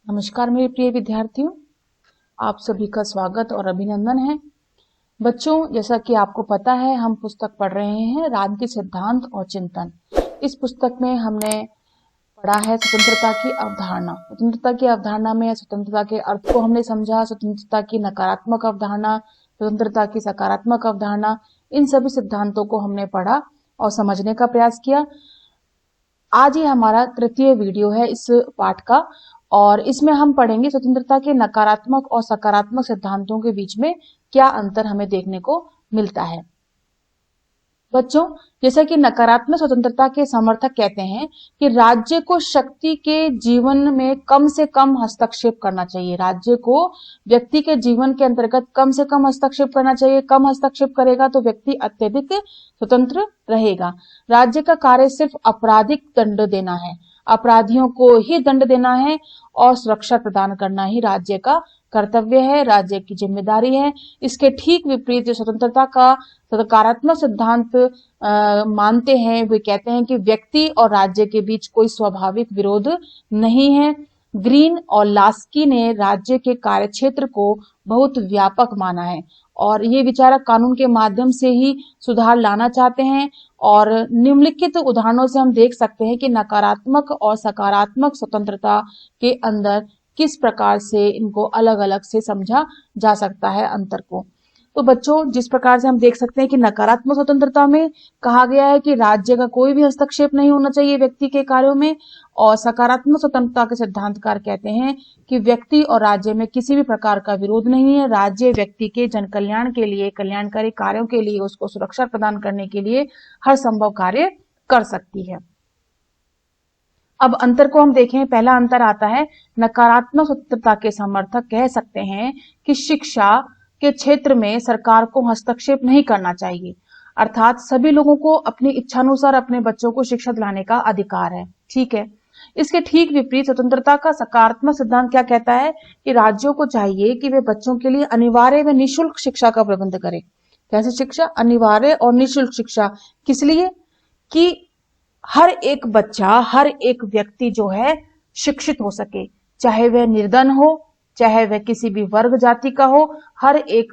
नमस्कार मेरे प्रिय विद्यार्थियों, आप सभी का स्वागत और अभिनंदन है। बच्चों, जैसा कि आपको पता है, हम पुस्तक पढ़ रहे हैं राजनीति सिद्धांत और चिंतन। इस पुस्तक में हमने पढ़ा है स्वतंत्रता की अवधारणा। स्वतंत्रता की अवधारणा में स्वतंत्रता के अर्थ को हमने समझा, स्वतंत्रता की नकारात्मक अवधारणा, स्वतंत्रता की सकारात्मक अवधारणा, इन सभी सिद्धांतों को हमने पढ़ा और समझने का प्रयास किया। आज ये हमारा तृतीय वीडियो है इस पाठ का और इसमें हम पढ़ेंगे स्वतंत्रता के नकारात्मक और सकारात्मक सिद्धांतों के बीच में क्या अंतर हमें देखने को मिलता है। बच्चों, जैसा कि नकारात्मक स्वतंत्रता के समर्थक कहते हैं कि राज्य को शक्ति के जीवन में कम से कम हस्तक्षेप करना चाहिए। राज्य को व्यक्ति के जीवन के अंतर्गत कम से कम हस्तक्षेप करना चाहिए। कम हस्तक्षेप करेगा तो व्यक्ति अत्यधिक स्वतंत्र रहेगा। राज्य का कार्य सिर्फ आपराधिक दंड देना है, अपराधियों को ही दंड देना है और सुरक्षा प्रदान करना ही राज्य का कर्तव्य है, राज्य की जिम्मेदारी है। इसके ठीक विपरीत जो स्वतंत्रता का सकारात्मक सिद्धांत मानते हैं, वे कहते हैं कि व्यक्ति और राज्य के बीच कोई स्वाभाविक विरोध नहीं है। ग्रीन और लास्की ने राज्य के कार्यक्षेत्र को बहुत व्यापक माना है और ये विचारक कानून के माध्यम से ही सुधार लाना चाहते हैं। और निम्नलिखित उदाहरणों से हम देख सकते हैं कि नकारात्मक और सकारात्मक स्वतंत्रता के अंदर किस प्रकार से इनको अलग अलग से समझा जा सकता है अंतर को। तो बच्चों, जिस प्रकार से हम देख सकते हैं कि नकारात्मक स्वतंत्रता में कहा गया है कि राज्य का कोई भी हस्तक्षेप नहीं होना चाहिए व्यक्ति के कार्यों में, और सकारात्मक स्वतंत्रता के सिद्धांतकार कहते हैं कि व्यक्ति और राज्य में किसी भी प्रकार का विरोध नहीं है। राज्य व्यक्ति के जन कल्याण के लिए, कल्याणकारी कार्यों के लिए, उसको सुरक्षा प्रदान करने के लिए हर संभव कार्य कर सकती है। अब अंतर को हम देखें। पहला अंतर आता है, नकारात्मक स्वतंत्रता के समर्थक कह सकते हैं कि शिक्षा के क्षेत्र में सरकार को हस्तक्षेप नहीं करना चाहिए, अर्थात सभी लोगों को अपनी इच्छानुसार अपने बच्चों को शिक्षा दिलाने का अधिकार है। ठीक है। इसके ठीक विपरीत स्वतंत्रता का सकारात्मक सिद्धांत क्या कहता है कि राज्यों को चाहिए कि वे बच्चों के लिए अनिवार्य व निःशुल्क शिक्षा का प्रबंध करें। कैसे शिक्षा? अनिवार्य और निःशुल्क शिक्षा। किस लिए? कि हर एक बच्चा, हर एक व्यक्ति जो है शिक्षित हो सके, चाहे वह निर्धन हो, चाहे वह किसी भी वर्ग जाति का हो। हर एक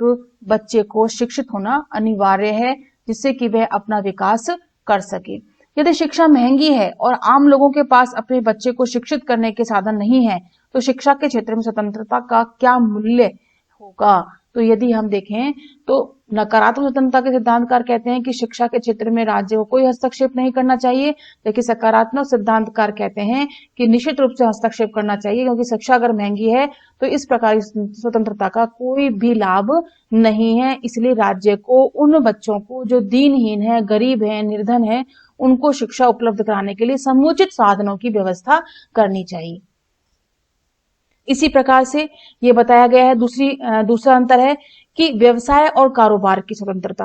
बच्चे को शिक्षित होना अनिवार्य है जिससे कि वह अपना विकास कर सके। यदि शिक्षा महंगी है और आम लोगों के पास अपने बच्चे को शिक्षित करने के साधन नहीं है, तो शिक्षा के क्षेत्र में स्वतंत्रता का क्या मूल्य होगा? तो यदि हम देखें तो नकारात्मक स्वतंत्रता के सिद्धांतकार कहते हैं कि शिक्षा के क्षेत्र में राज्य को कोई हस्तक्षेप नहीं करना चाहिए, लेकिन सकारात्मक सिद्धांतकार कहते हैं कि निश्चित रूप से हस्तक्षेप करना चाहिए, क्योंकि शिक्षा अगर महंगी है तो इस प्रकार की स्वतंत्रता का कोई भी लाभ नहीं है। इसलिए राज्य को उन बच्चों को जो दीनहीन है, गरीब है, निर्धन है, उनको शिक्षा उपलब्ध कराने के लिए समुचित साधनों की व्यवस्था करनी चाहिए। इसी प्रकार से ये बताया गया है। दूसरा अंतर है कि व्यवसाय और कारोबार की स्वतंत्रता।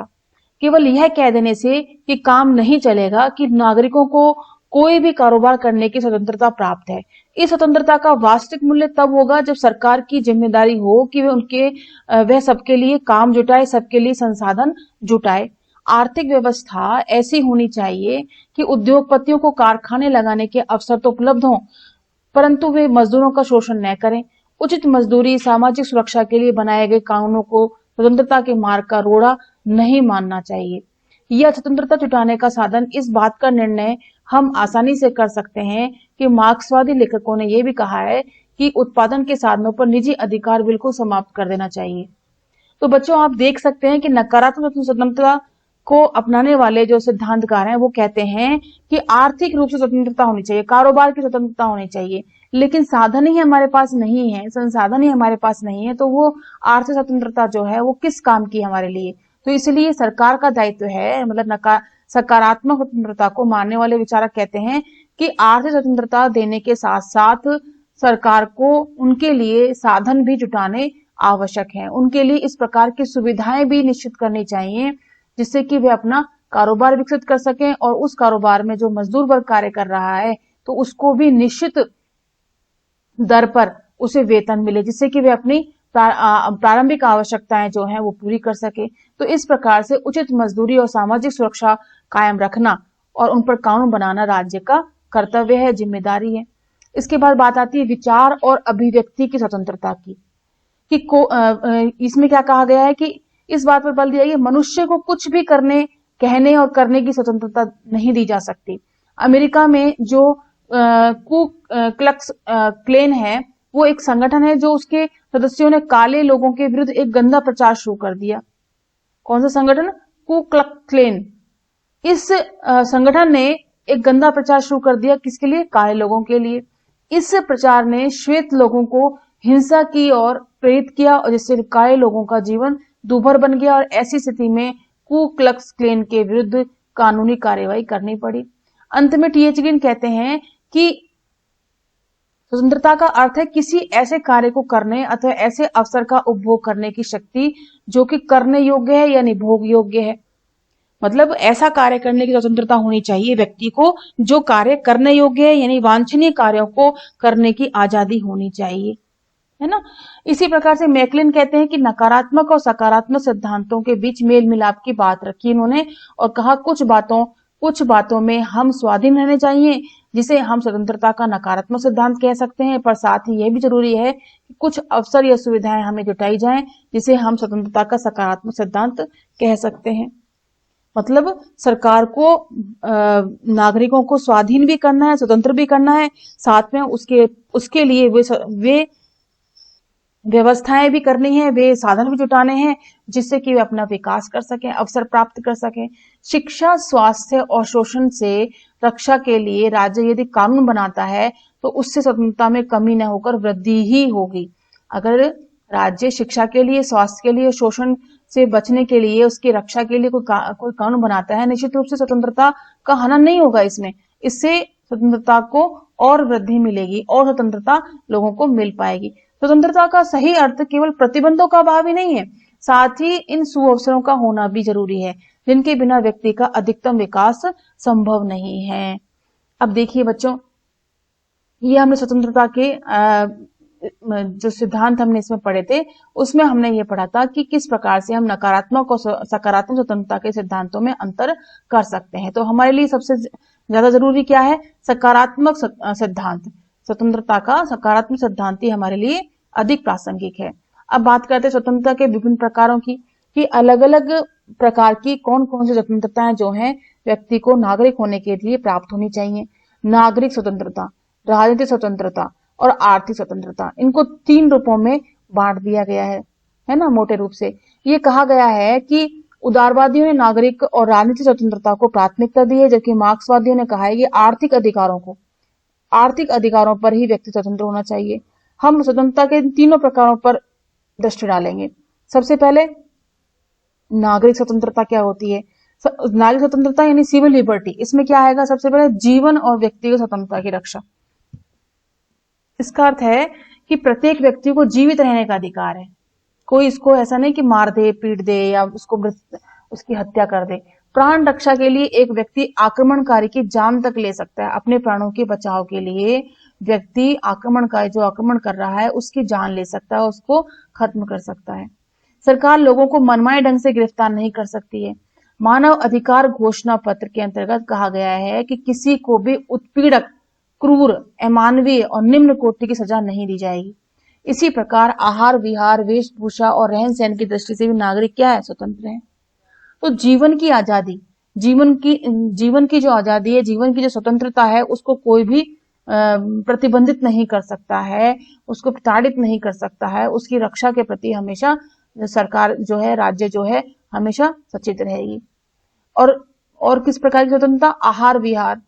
केवल यह कह देने से कि काम नहीं चलेगा कि नागरिकों को कोई भी कारोबार करने की स्वतंत्रता प्राप्त है। इस स्वतंत्रता का वास्तविक मूल्य तब होगा जब सरकार की जिम्मेदारी हो कि वह सबके लिए काम जुटाए, सबके लिए संसाधन जुटाए। आर्थिक व्यवस्था ऐसी होनी चाहिए कि उद्योगपतियों को कारखाने लगाने के अवसर तो उपलब्ध हों, परंतु वे मजदूरों का शोषण न करें। उचित मजदूरी, सामाजिक सुरक्षा के लिए बनाए गए कानूनों को स्वतंत्रता के मार्ग का रोड़ा नहीं मानना चाहिए। यह स्वतंत्रता जुटाने का साधन, इस बात का निर्णय हम आसानी से कर सकते हैं कि मार्क्सवादी लेखकों ने यह भी कहा है कि उत्पादन के साधनों पर निजी अधिकार बिल्कुल समाप्त कर देना चाहिए। तो बच्चों, आप देख सकते हैं कि नकारात्मक स्वतंत्रता को अपनाने वाले जो सिद्धांतकार हैं वो कहते हैं कि आर्थिक रूप से स्वतंत्रता होनी चाहिए, कारोबार की स्वतंत्रता होनी चाहिए, लेकिन साधन ही हमारे पास नहीं है, संसाधन ही हमारे पास नहीं है, तो वो आर्थिक स्वतंत्रता जो है वो किस काम की हमारे लिए? तो इसलिए सरकार का दायित्व है, मतलब सकारात्मक स्वतंत्रता को मानने वाले विचारक कहते हैं कि आर्थिक स्वतंत्रता देने के साथ साथ सरकार को उनके लिए साधन भी जुटाने आवश्यक है। उनके लिए इस प्रकार की सुविधाएं भी निश्चित करनी चाहिए जिससे कि वे अपना कारोबार विकसित कर सकें और उस कारोबार में जो मजदूर वर्ग कार्य कर रहा है तो उसको भी निश्चित दर पर उसे वेतन मिले, जिससे कि वे अपनी प्रारंभिक आवश्यकताएं जो हैं वो पूरी कर सके। तो इस प्रकार से उचित मजदूरी और सामाजिक सुरक्षा कायम रखना और उन पर कानून बनाना राज्य का कर्तव्य है, जिम्मेदारी है। इसके बाद बात आती है विचार और अभिव्यक्ति की स्वतंत्रता की, कि इसमें क्या कहा गया है कि इस बात पर बल दिया है मनुष्य को कुछ भी करने, कहने और करने की स्वतंत्रता नहीं दी जा सकती। अमेरिका में जो कू क्लक्स क्लैन है, वो एक संगठन है जो उसके सदस्यों ने काले लोगों के विरुद्ध एक गंदा प्रचार शुरू कर दिया। कौन सा संगठन? कू क्लक्स क्लैन। इस संगठन ने एक गंदा प्रचार शुरू कर दिया, किसके लिए? काले लोगों के लिए। इस प्रचार ने श्वेत लोगों को हिंसा की ओर प्रेरित किया और जिससे काले लोगों का जीवन दूभर बन गया, और ऐसी स्थिति में कू क्लक्स क्लैन के विरुद्ध कानूनी कार्रवाई करनी पड़ी। अंत में टी.एच. गिन कहते हैं कि स्वतंत्रता का अर्थ है किसी ऐसे कार्य को करने अथवा ऐसे अवसर का उपभोग करने की शक्ति जो कि करने योग्य है यानी भोग योग्य है। मतलब ऐसा कार्य करने की स्वतंत्रता होनी चाहिए व्यक्ति को जो कार्य करने योग्य है, यानी वांछनीय कार्यों को करने की आजादी होनी चाहिए, है ना। इसी प्रकार से मैकलिन कहते हैं कि नकारात्मक और सकारात्मक सिद्धांतों के बीच मेल मिलाप की बात रखी इन्होंने, और कहा कुछ बातों में हम स्वाधीन रहने चाहिए, जिसे हम स्वतंत्रता का नकारात्मक सिद्धांत कह सकते हैं, पर साथ ही यह भी जरूरी है कि कुछ अवसर या सुविधाएं हमें जुटाई जाएं, जिसे हम स्वतंत्रता का सकारात्मक सिद्धांत कह सकते हैं। मतलब सरकार को नागरिकों को स्वाधीन भी करना है, स्वतंत्र भी करना है, साथ में उसके लिए वे व्यवस्थाएं भी करनी है, वे साधन भी जुटाने हैं जिससे कि वे अपना विकास कर सकें, अवसर प्राप्त कर सकें। शिक्षा, स्वास्थ्य और शोषण से रक्षा के लिए राज्य यदि कानून बनाता है तो उससे स्वतंत्रता में कमी न होकर वृद्धि ही होगी। अगर राज्य शिक्षा के लिए, स्वास्थ्य के लिए, शोषण से बचने के लिए, उसकी रक्षा के लिए कोई कानून बनाता है, निश्चित रूप से स्वतंत्रता का हनन नहीं होगा इससे स्वतंत्रता को और वृद्धि मिलेगी और स्वतंत्रता लोगों को मिल पाएगी। स्वतंत्रता का सही अर्थ केवल प्रतिबंधों का अभाव ही नहीं है, साथ ही इन सुअवसरों का होना भी जरूरी है जिनके बिना व्यक्ति का अधिकतम विकास संभव नहीं है। अब देखिए बच्चों, ये हमने स्वतंत्रता के जो सिद्धांत हमने इसमें पढ़े थे, उसमें हमने ये पढ़ा था कि किस प्रकार से हम नकारात्मक और सकारात्मक स्वतंत्रता के सिद्धांतों में अंतर कर सकते हैं। तो हमारे लिए सबसे ज्यादा जरूरी क्या है? सकारात्मक सिद्धांत। स्वतंत्रता का सकारात्मक सिद्धांत ही हमारे लिए अधिक प्रासंगिक है। अब बात करते हैं स्वतंत्रता के विभिन्न प्रकारों की, कि अलग अलग प्रकार की कौन कौन सी स्वतंत्रताएं जो हैं व्यक्ति को नागरिक होने के लिए प्राप्त होनी चाहिए। नागरिक स्वतंत्रता, राजनीतिक स्वतंत्रता और आर्थिक स्वतंत्रता, इनको 3 रूपों में बांट दिया गया है ना। मोटे रूप से ये कहा गया है कि उदारवादियों ने नागरिक और राजनीतिक स्वतंत्रता को प्राथमिकता दी है, जबकि मार्क्सवादियों ने कहा है कि आर्थिक अधिकारों पर ही व्यक्ति स्वतंत्र होना चाहिए। हम स्वतंत्रता के तीनों प्रकारों पर दृष्टि डालेंगे। सबसे पहले नागरिक स्वतंत्रता क्या होती है? नागरिक स्वतंत्रता यानी सिविल लिबर्टी। इसमें क्या आएगा? सबसे पहले जीवन और व्यक्तिगत स्वतंत्रता की रक्षा। इसका अर्थ है कि प्रत्येक व्यक्ति को जीवित रहने का अधिकार है। कोई इसको ऐसा नहीं कि मार दे, पीट दे या उसकी हत्या कर दे। प्राण रक्षा के लिए एक व्यक्ति आक्रमणकारी की जान तक ले सकता है। अपने प्राणों के बचाव के लिए व्यक्ति जो आक्रमण कर रहा है उसकी जान ले सकता है, उसको खत्म कर सकता है। सरकार लोगों को मनमाने ढंग से गिरफ्तार नहीं कर सकती है। मानव अधिकार घोषणा पत्र के अंतर्गत कहा गया है कि किसी को भी उत्पीड़क, क्रूर, अमानवीय और निम्न कोटि की सजा नहीं दी जाएगी। इसी प्रकार आहार विहार, वेशभूषा और रहन सहन की दृष्टि से भी नागरिक क्या है? स्वतंत्र है। तो जीवन की आजादी, जीवन की जो आजादी है, जीवन की जो स्वतंत्रता है, उसको कोई भी प्रतिबंधित नहीं कर सकता है, उसको प्रताड़ित नहीं कर सकता है। उसकी रक्षा के प्रति हमेशा सरकार जो है, राज्य जो है, हमेशा सचेत रहेगी। और किस प्रकार की स्वतंत्रता? आहार विहार,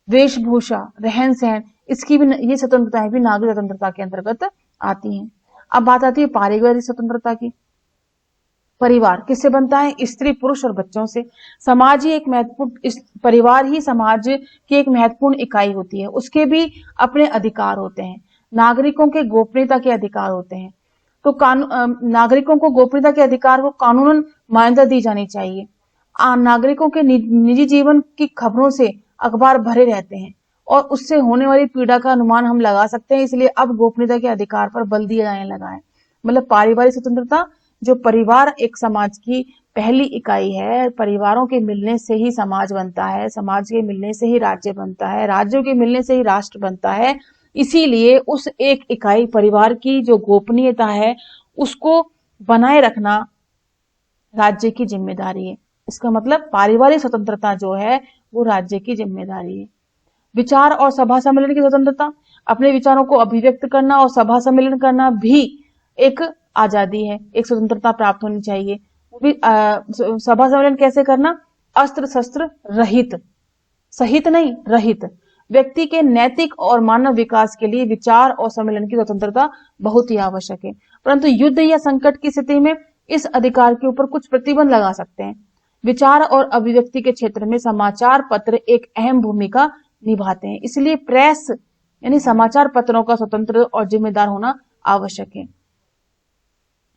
वेशभूषा, रहन सहन, इसकी भी ये स्वतंत्रताएं भी नागरिक स्वतंत्रता के अंतर्गत आती हैं। अब बात आती है पारिवारिक स्वतंत्रता की। परिवार किससे बनता है? स्त्री, पुरुष और बच्चों से। परिवार ही समाज की एक महत्वपूर्ण इकाई होती है। उसके भी अपने अधिकार होते हैं। नागरिकों के गोपनीयता के अधिकार होते हैं। तो नागरिकों को गोपनीयता के अधिकार को कानूनन मान्यता दी जानी चाहिए। नागरिकों के निजी जीवन की खबरों से अखबार भरे रहते हैं और उससे होने वाली पीड़ा का अनुमान हम लगा सकते हैं, इसलिए अब गोपनीयता के अधिकार पर बल दिया जाने लगा है। मतलब पारिवारिक स्वतंत्रता, जो परिवार एक समाज की पहली इकाई है। परिवारों के मिलने से ही समाज बनता है, समाज के मिलने से ही राज्य बनता है, राज्यों के मिलने से ही राष्ट्र बनता है। इसीलिए उस एक इकाई परिवार की जो गोपनीयता है उसको बनाए रखना राज्य की जिम्मेदारी है। इसका मतलब पारिवारिक स्वतंत्रता जो है वो राज्य की जिम्मेदारी है। विचार और सभा सम्मेलन की स्वतंत्रता, अपने विचारों को अभिव्यक्त करना और सभा सम्मेलन करना भी एक आजादी है, एक स्वतंत्रता प्राप्त होनी चाहिए। वो भी सभा सम्मेलन कैसे करना? अस्त्र शस्त्र रहित, सहित नहीं, रहित। व्यक्ति के नैतिक और मानव विकास के लिए विचार और सम्मेलन की स्वतंत्रता बहुत ही आवश्यक है, परंतु युद्ध या संकट की स्थिति में इस अधिकार के ऊपर कुछ प्रतिबंध लगा सकते हैं। विचार और अभिव्यक्ति के क्षेत्र में समाचार पत्र एक अहम भूमिका निभाते हैं, इसलिए प्रेस यानी समाचार पत्रों का स्वतंत्र और जिम्मेदार होना आवश्यक है।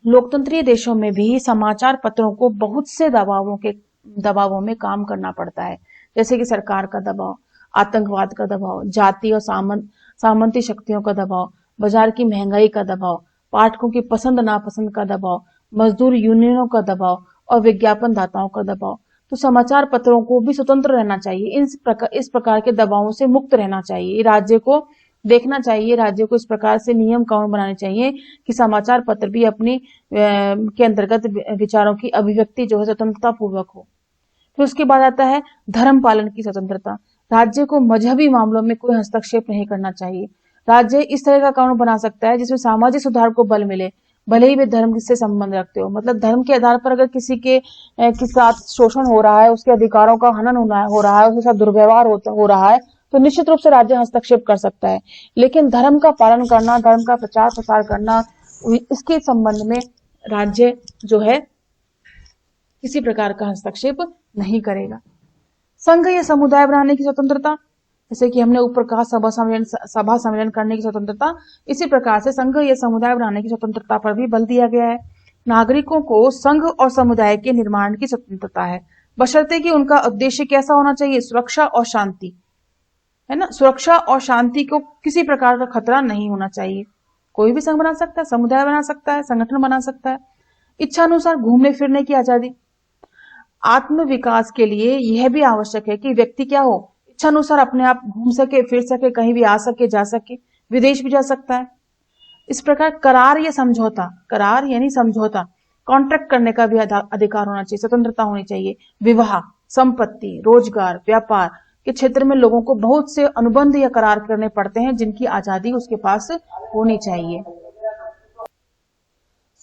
लोकतंत्रीय देशों में भी समाचार पत्रों को बहुत से दबावों में काम करना पड़ता है, जैसे कि सरकार का दबाव, आतंकवाद का दबाव, जाति और सामंती शक्तियों का दबाव, बाजार की महंगाई का दबाव, पाठकों की पसंद नापसंद का दबाव, मजदूर यूनियनों का दबाव और विज्ञापन दाताओं का दबाव। तो समाचार पत्रों को भी स्वतंत्र रहना चाहिए, इस प्रकार के दबावों से मुक्त रहना चाहिए। राज्य को देखना चाहिए, राज्य को इस प्रकार से नियम कानून बनाने चाहिए कि समाचार पत्र भी अपनी के अंतर्गत विचारों की अभिव्यक्ति जो है स्वतंत्रता पूर्वक हो। फिर उसके बाद आता है धर्म पालन की स्वतंत्रता। राज्य को मजहबी मामलों में कोई हस्तक्षेप नहीं करना चाहिए। राज्य इस तरह का कानून बना सकता है जिसमें सामाजिक सुधार को बल मिले, भले ही वे धर्म से संबंध रखते हो। मतलब धर्म के आधार पर अगर किसी के साथ शोषण हो रहा है, उसके अधिकारों का हनन हो रहा है, उसके साथ दुर्व्यवहार हो रहा है, तो निश्चित रूप से राज्य हस्तक्षेप कर सकता है। लेकिन धर्म का पालन करना, धर्म का प्रचार प्रसार करना, इसके संबंध में राज्य जो है किसी प्रकार का हस्तक्षेप नहीं करेगा। संघ या समुदाय बनाने की स्वतंत्रता, जैसे कि हमने ऊपर कहा सभा सम्मेलन करने की स्वतंत्रता, इसी प्रकार से संघ या समुदाय बनाने की स्वतंत्रता पर भी बल दिया गया है। नागरिकों को संघ और समुदाय के निर्माण की स्वतंत्रता है, बशर्ते कि उनका उद्देश्य कैसा होना चाहिए? सुरक्षा और शांति, है ना। सुरक्षा और शांति को किसी प्रकार का खतरा नहीं होना चाहिए। कोई भी संघ बना सकता है, समुदाय बना सकता है, संगठन बना सकता है। इच्छा अनुसार घूमने फिरने की आजादी। आत्म विकास के लिए यह भी आवश्यक है कि व्यक्ति क्या हो? इच्छा अनुसार अपने आप घूम सके, फिर सके, कहीं भी आ सके, जा सके, विदेश भी जा सकता है। इस प्रकार करार या समझौता, करार यानी समझौता, कॉन्ट्रैक्ट करने का भी अधिकार होना चाहिए, स्वतंत्रता होनी चाहिए। विवाह, संपत्ति, रोजगार, व्यापार के क्षेत्र में लोगों को बहुत से अनुबंध या करार करने पड़ते हैं, जिनकी आजादी उसके पास होनी चाहिए।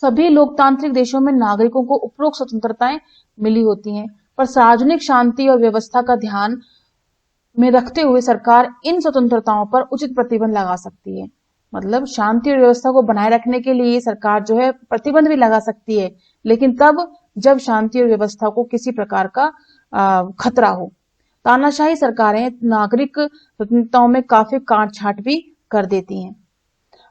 सभी लोकतांत्रिक देशों में नागरिकों को उपरोक्त स्वतंत्रताएं मिली होती हैं, पर सार्वजनिक शांति और व्यवस्था का ध्यान में रखते हुए सरकार इन स्वतंत्रताओं पर उचित प्रतिबंध लगा सकती है। मतलब शांति और व्यवस्था को बनाए रखने के लिए सरकार जो है प्रतिबंध भी लगा सकती है, लेकिन तब जब शांति और व्यवस्था को किसी प्रकार का खतरा हो। तानाशाही सरकारें नागरिक स्वतंत्रताओं में काफी काट छाट भी कर देती हैं।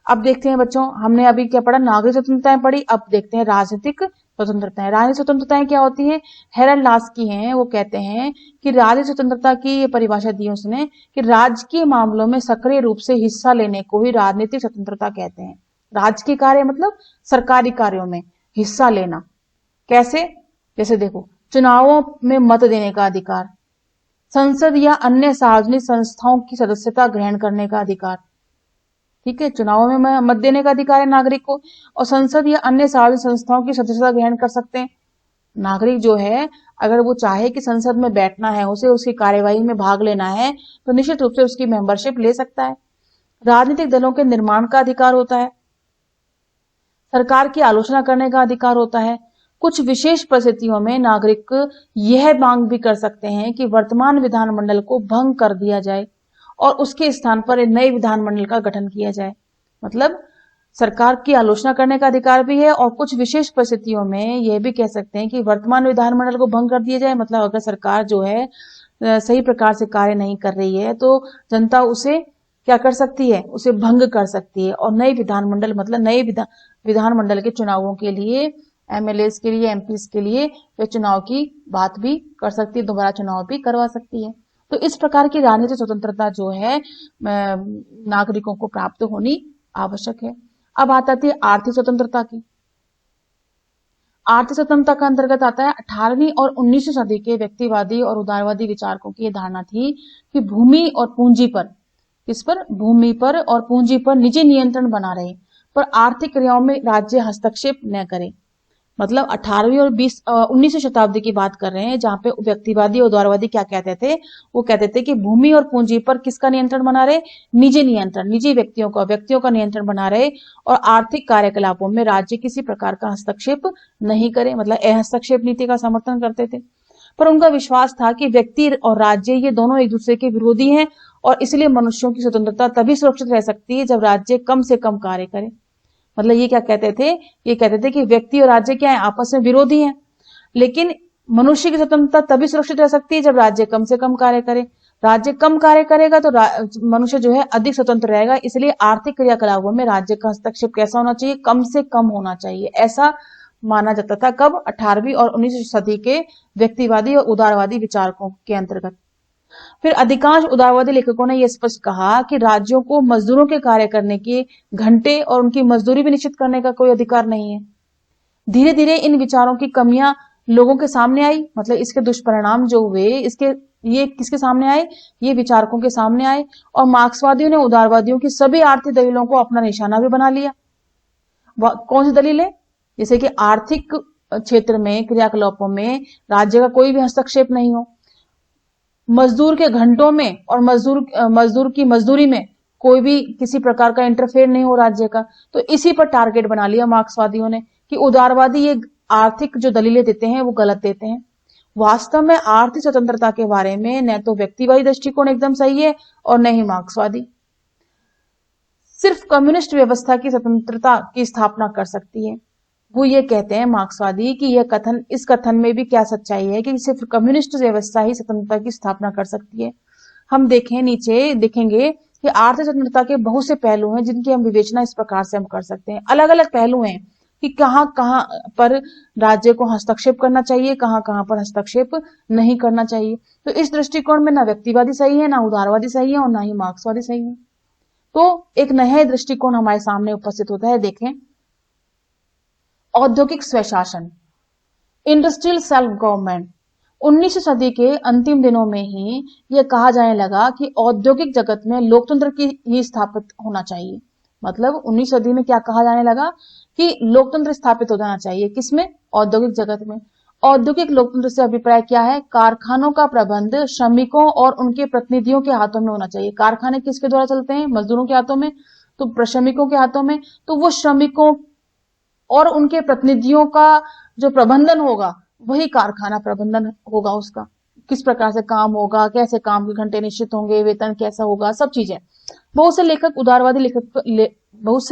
अब देखते हैं बच्चों, हमने अभी क्या पढ़ा? नागरिक स्वतंत्रताएं पढ़ी। अब देखते हैं राजनीतिक स्वतंत्रताएं। राजनीतिक स्वतंत्रताएं क्या होती हैं? हेरल्ड लास्की हैं, वो कहते हैं कि राजनीतिक स्वतंत्रता की ये परिभाषा दी उसने कि राजकीय मामलों में सक्रिय रूप से हिस्सा लेने को ही राजनीतिक स्वतंत्रता कहते हैं। राजकीय कार्य मतलब सरकारी कार्यों में हिस्सा लेना। कैसे? जैसे देखो, चुनावों में मत देने का अधिकार, संसद या अन्य सार्वजनिक संस्थाओं की सदस्यता ग्रहण करने का अधिकार। ठीक है, चुनावों में मत देने का अधिकार है नागरिक को, और संसद या अन्य सार्वजनिक संस्थाओं की सदस्यता ग्रहण कर सकते हैं। नागरिक जो है अगर वो चाहे कि संसद में बैठना है, उसे उसकी कार्यवाही में भाग लेना है, तो निश्चित रूप से उसकी मेंबरशिप ले सकता है। राजनीतिक दलों के निर्माण का अधिकार होता है, सरकार की आलोचना करने का अधिकार होता है। कुछ विशेष परिस्थितियों में नागरिक यह मांग भी कर सकते हैं कि वर्तमान विधानमंडल को भंग कर दिया जाए और उसके स्थान पर एक नए विधानमंडल का गठन किया जाए। मतलब सरकार की आलोचना करने का अधिकार भी है, और कुछ विशेष परिस्थितियों में यह भी कह सकते हैं कि वर्तमान विधानमंडल को भंग कर दिया जाए। मतलब अगर सरकार जो है सही प्रकार से कार्य नहीं कर रही है, तो जनता उसे क्या कर सकती है? उसे भंग कर सकती है, और नए विधानमंडल मतलब नए विधानमंडल के चुनावों के लिए, एमएलएस के लिए, एमपीस के लिए वे चुनाव की बात भी कर सकती है, दोबारा चुनाव भी करवा सकती है। तो इस प्रकार की राजनीतिक स्वतंत्रता जो है नागरिकों को प्राप्त होनी आवश्यक है। अब आती है आर्थिक स्वतंत्रता की। आर्थिक स्वतंत्रता का अंतर्गत आता है 18वीं और 19वीं सदी के व्यक्तिवादी और उदारवादी विचारकों की यह धारणा थी कि भूमि और पूंजी पर किस पर? भूमि पर और पूंजी पर निजी नियंत्रण बना रहे, पर आर्थिक क्रियाओं में राज्य हस्तक्षेप न करे। मतलब 18वीं और 19वीं शताब्दी की बात कर रहे हैं, जहां पे व्यक्तिवादी और उदारवादी क्या कहते थे? वो कहते थे कि भूमि और पूंजी पर किसका नियंत्रण बना रहे? निजी नियंत्रण, निजी व्यक्तियों का नियंत्रण बना रहे, और आर्थिक कार्यकलापों में राज्य किसी प्रकार का हस्तक्षेप नहीं करे, मतलब हस्तक्षेप नीति का समर्थन करते थे। पर उनका विश्वास था कि व्यक्ति और राज्य ये दोनों एक दूसरे के विरोधी हैं, और इसलिए मनुष्यों की स्वतंत्रता तभी सुरक्षित रह सकती है जब राज्य कम से कम कार्य करे। मतलब ये क्या कहते थे? ये कहते थे कि व्यक्ति और राज्य क्या है? आपस में विरोधी हैं, लेकिन मनुष्य की स्वतंत्रता तभी सुरक्षित रह सकती है जब राज्य कम से कम कार्य करे। राज्य कम कार्य करेगा तो मनुष्य जो है अधिक स्वतंत्र रहेगा। इसलिए आर्थिक क्रियाकलापों में राज्य का हस्तक्षेप कैसा होना चाहिए? कम से कम होना चाहिए। ऐसा माना जाता था कब? 18वीं और 19वीं सदी के व्यक्तिवादी और उदारवादी विचारकों के अंतर्गत। फिर अधिकांश उदारवादी लेखकों ने यह स्पष्ट कहा कि राज्यों को मजदूरों के कार्य करने के घंटे और उनकी मजदूरी भी निश्चित करने का कोई अधिकार नहीं है। धीरे धीरे इन विचारों की कमियां लोगों के सामने आई, मतलब इसके दुष्परिणाम जो हुए ये किसके सामने आए? ये विचारकों के सामने आए, और मार्क्सवादियों ने उदारवादियों की सभी आर्थिक दलीलों को अपना निशाना भी बना लिया। कौन सी दलीलें? जैसे कि आर्थिक क्षेत्र में क्रियाकलापों में राज्य का कोई भी हस्तक्षेप नहीं हो, मजदूर के घंटों में और मजदूर की मजदूरी में कोई भी किसी प्रकार का इंटरफेयर नहीं हो राज्य का। तो इसी पर टारगेट बना लिया मार्क्सवादियों ने कि उदारवादी ये आर्थिक जो दलीलें देते हैं वो गलत देते हैं। वास्तव में आर्थिक स्वतंत्रता के बारे में न तो व्यक्तिवादी दृष्टिकोण एकदम सही है और न ही मार्क्सवादी। सिर्फ कम्युनिस्ट व्यवस्था की स्वतंत्रता की स्थापना कर सकती है। वो ये कहते हैं मार्क्सवादी कि इस कथन में भी क्या सच्चाई है कि सिर्फ कम्युनिस्ट व्यवस्था ही स्वतंत्रता की स्थापना कर सकती है। हम नीचे देखेंगे कि आर्थिक स्वतंत्रता के बहुत से पहलू हैं जिनकी हम विवेचना इस प्रकार से हम कर सकते हैं। अलग अलग पहलू हैं कि कहां कहां पर राज्य को हस्तक्षेप करना चाहिए, कहां कहां पर हस्तक्षेप नहीं करना चाहिए। तो इस दृष्टिकोण में ना व्यक्तिवादी सही है, ना उदारवादी सही है, और ना ही मार्क्सवादी सही है। तो एक नया दृष्टिकोण हमारे सामने उपस्थित होता है। देखें, औद्योगिक स्वशासन, इंडस्ट्रियल सेल्फ गवर्नमेंट। 19वीं सदी के अंतिम दिनों में ही यह कहा जाने लगा कि औद्योगिक जगत में लोकतंत्र की ही स्थापित होना चाहिए। मतलब 19वीं सदी में क्या कहा जाने लगा कि लोकतंत्र स्थापित हो जाना चाहिए। किसमें? औद्योगिक जगत में। औद्योगिक लोकतंत्र से अभिप्राय क्या है? कारखानों का प्रबंध श्रमिकों और उनके प्रतिनिधियों के हाथों में होना चाहिए। कारखाने किसके द्वारा चलते हैं? मजदूरों के हाथों में, तो श्रमिकों के हाथों में। तो वो श्रमिकों और उनके प्रतिनिधियों का जो प्रबंधन होगा वही कारखाना प्रबंधन होगा। उसका किस प्रकार से काम होगा, कैसे काम के घंटे निश्चित होंगे, वेतन कैसा होगा, सब चीजें। बहुत से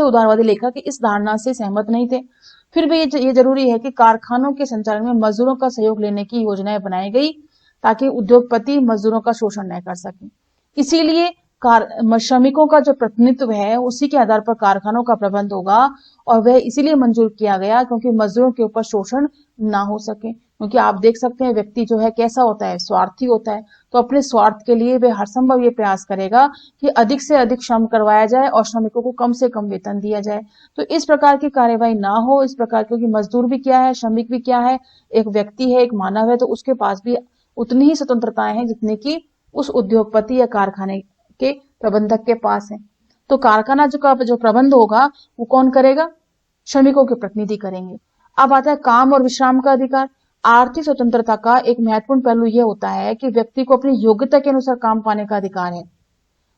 उदारवादी लेखक इस धारणा से सहमत नहीं थे। फिर भी ये जरूरी है कि कारखानों के संचालन में मजदूरों का सहयोग लेने की योजनाएं बनाई गई ताकि उद्योगपति मजदूरों का शोषण न कर सके। इसीलिए श्रमिकों का जो प्रतिनिधित्व है उसी के आधार पर कारखानों का प्रबंध होगा, और वह इसीलिए मंजूर किया गया क्योंकि मजदूरों के ऊपर शोषण ना हो सके। क्योंकि आप देख सकते हैं व्यक्ति जो है कैसा होता है? स्वार्थी होता है। तो अपने स्वार्थ के लिए वह हर संभव ये प्रयास करेगा कि अधिक से अधिक श्रम करवाया जाए और श्रमिकों को कम से कम वेतन दिया जाए। तो इस प्रकार की कार्यवाही ना हो, इस प्रकार, क्योंकि मजदूर भी क्या है, श्रमिक भी क्या है, एक व्यक्ति है, एक मानव है, तो उसके पास भी उतनी ही स्वतंत्रताएं हैं जितनी कि उस उद्योगपति या कारखाने के प्रबंधक के पास है। तो कारखाना जो प्रबंध होगा वो कौन करेगा? श्रमिकों के प्रतिनिधि करेंगे। अब आता है काम और विश्राम का अधिकार। आर्थिक स्वतंत्रता का एक महत्वपूर्ण पहलू यह होता है कि व्यक्ति को अपनी योग्यता के अनुसार काम पाने का अधिकार है।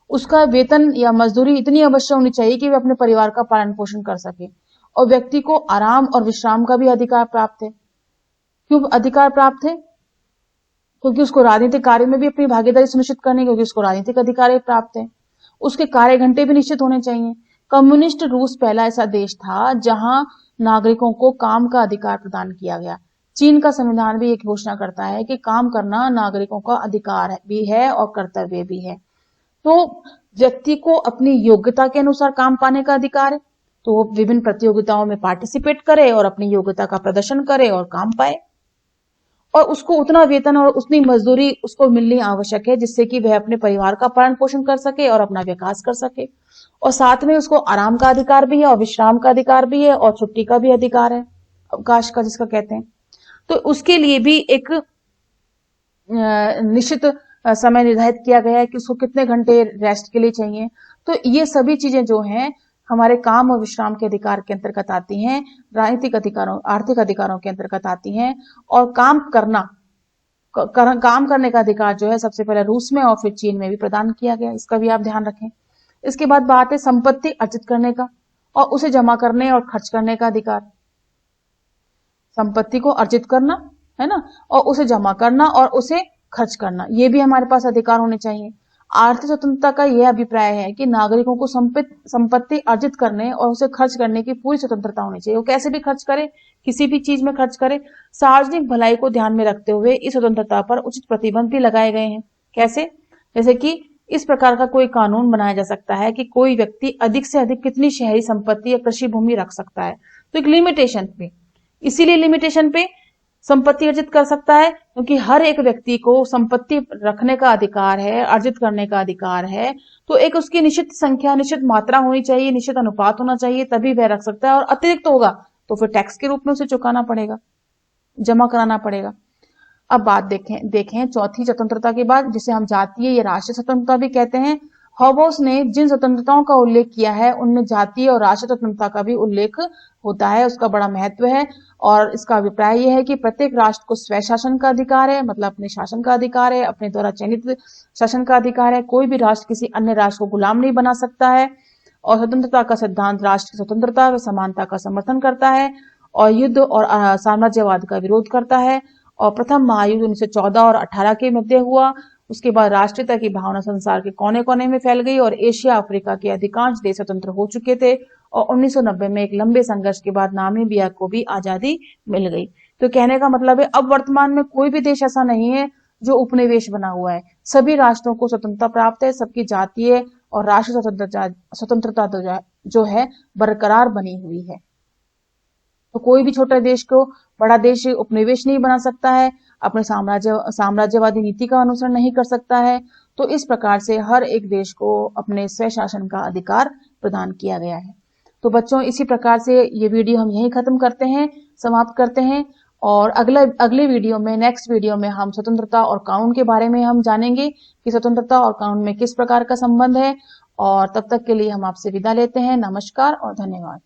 उसका वेतन या मजदूरी इतनी अवश्य होनी चाहिए कि वह अपने परिवार का पालन पोषण कर सके, और व्यक्ति को आराम और विश्राम का भी अधिकार प्राप्त है। क्यों अधिकार प्राप्त है? क्योंकि उसको राजनीतिक कार्य में भी अपनी भागीदारी सुनिश्चित करने, क्योंकि उसको राजनीतिक अधिकार प्राप्त है। उसके कार्य घंटे भी निश्चित होने चाहिए। कम्युनिस्ट रूस पहला ऐसा देश था जहां नागरिकों को काम का अधिकार प्रदान किया गया। चीन का संविधान भी एक घोषणा करता है कि काम करना नागरिकों का अधिकार भी है और कर्तव्य भी है। तो व्यक्ति को अपनी योग्यता के अनुसार काम पाने का अधिकार है, तो वो विभिन्न प्रतियोगिताओं में पार्टिसिपेट करे और अपनी योग्यता का प्रदर्शन करे और काम पाए, और उसको उतना वेतन और उतनी मजदूरी उसको मिलनी आवश्यक है जिससे कि वह अपने परिवार का पालन पोषण कर सके और अपना विकास कर सके। और साथ में उसको आराम का अधिकार भी है और विश्राम का अधिकार भी है और छुट्टी का भी अधिकार है, अवकाश का जिसका कहते हैं। तो उसके लिए भी एक निश्चित समय निर्धारित किया गया है कि उसको कितने घंटे रेस्ट के लिए चाहिए। तो ये सभी चीजें जो हैं हमारे काम और विश्राम के अधिकार के अंतर्गत आती हैं, राजनीतिक अधिकारों, आर्थिक अधिकारों के अंतर्गत आती हैं। और काम करने का अधिकार जो है सबसे पहले रूस में और फिर चीन में भी प्रदान किया गया, इसका भी आप ध्यान रखें। इसके बाद बात है संपत्ति अर्जित करने का और उसे जमा करने और खर्च करने का अधिकार। संपत्ति को अर्जित करना है ना, और उसे जमा करना और उसे खर्च करना, ये भी हमारे पास अधिकार होने चाहिए। आर्थिक स्वतंत्रता का यह अभिप्राय है कि नागरिकों को संपत्ति अर्जित करने और उसे खर्च करने की पूरी स्वतंत्रता होनी चाहिए। वो कैसे भी खर्च करे, किसी भी चीज में खर्च करे, सार्वजनिक भलाई को ध्यान में रखते हुए इस स्वतंत्रता पर उचित प्रतिबंध भी लगाए गए हैं। कैसे? जैसे कि इस प्रकार का कोई कानून बनाया जा सकता है कि कोई व्यक्ति अधिक से अधिक कितनी शहरी संपत्ति या कृषि भूमि रख सकता है। तो एक लिमिटेशन पे, इसीलिए लिमिटेशन पे संपत्ति अर्जित कर सकता है, क्योंकि हर एक व्यक्ति को संपत्ति रखने का अधिकार है, अर्जित करने का अधिकार है। तो एक उसकी निश्चित संख्या, निश्चित मात्रा होनी चाहिए, निश्चित अनुपात होना चाहिए, तभी वह रख सकता है। और अतिरिक्त होगा तो फिर टैक्स के रूप में उसे चुकाना पड़ेगा, जमा कराना पड़ेगा। अब बात देखें चौथी स्वतंत्रता की बात, जिसे हम जातीय या राष्ट्रीय स्वतंत्रता भी कहते हैं। हॉबोस ने जिन स्वतंत्रताओं का उल्लेख किया है उनमें जातीय और राष्ट्रीय स्वतंत्रता का भी उल्लेख होता है, उसका बड़ा महत्व है। और इसका अभिप्राय यह है कि प्रत्येक राष्ट्र को स्वय शासन का अधिकार है, मतलब अपने शासन का अधिकार है, अपने द्वारा चयनित शासन का अधिकार है। कोई भी राष्ट्र किसी अन्य राष्ट्र को गुलाम नहीं बना सकता है। और स्वतंत्रता का सिद्धांत राष्ट्र की स्वतंत्रता व समानता का समर्थन करता है और युद्ध और साम्राज्यवाद का विरोध करता है। और प्रथम महायुद्ध 1914 और 18 के मध्य हुआ। उसके बाद राष्ट्रीयता की भावना संसार के कोने कोने में फैल गई और एशिया अफ्रीका के अधिकांश देश स्वतंत्र हो चुके थे। और 1990 में एक लंबे संघर्ष के बाद नामीबिया को भी आजादी मिल गई। तो कहने का मतलब है अब वर्तमान में कोई भी देश ऐसा नहीं है जो उपनिवेश बना हुआ है। सभी राष्ट्रों को स्वतंत्रता प्राप्त है, सबकी जातीय और राष्ट्रीय स्वतंत्रता जो है बरकरार बनी हुई है। तो कोई भी छोटा देश को बड़ा देश उपनिवेश नहीं बना सकता है, अपने साम्राज्यवादी नीति का अनुसरण नहीं कर सकता है। तो इस प्रकार से हर एक देश को अपने स्वय शासन का अधिकार प्रदान किया गया है। तो बच्चों, इसी प्रकार से ये वीडियो हम यहीं खत्म करते हैं, समाप्त करते हैं। और अगले वीडियो में, नेक्स्ट वीडियो में हम स्वतंत्रता और कानून के बारे में हम जानेंगे कि स्वतंत्रता और कानून में किस प्रकार का संबंध है। और तब तक के लिए हम आपसे विदा लेते हैं। नमस्कार और धन्यवाद।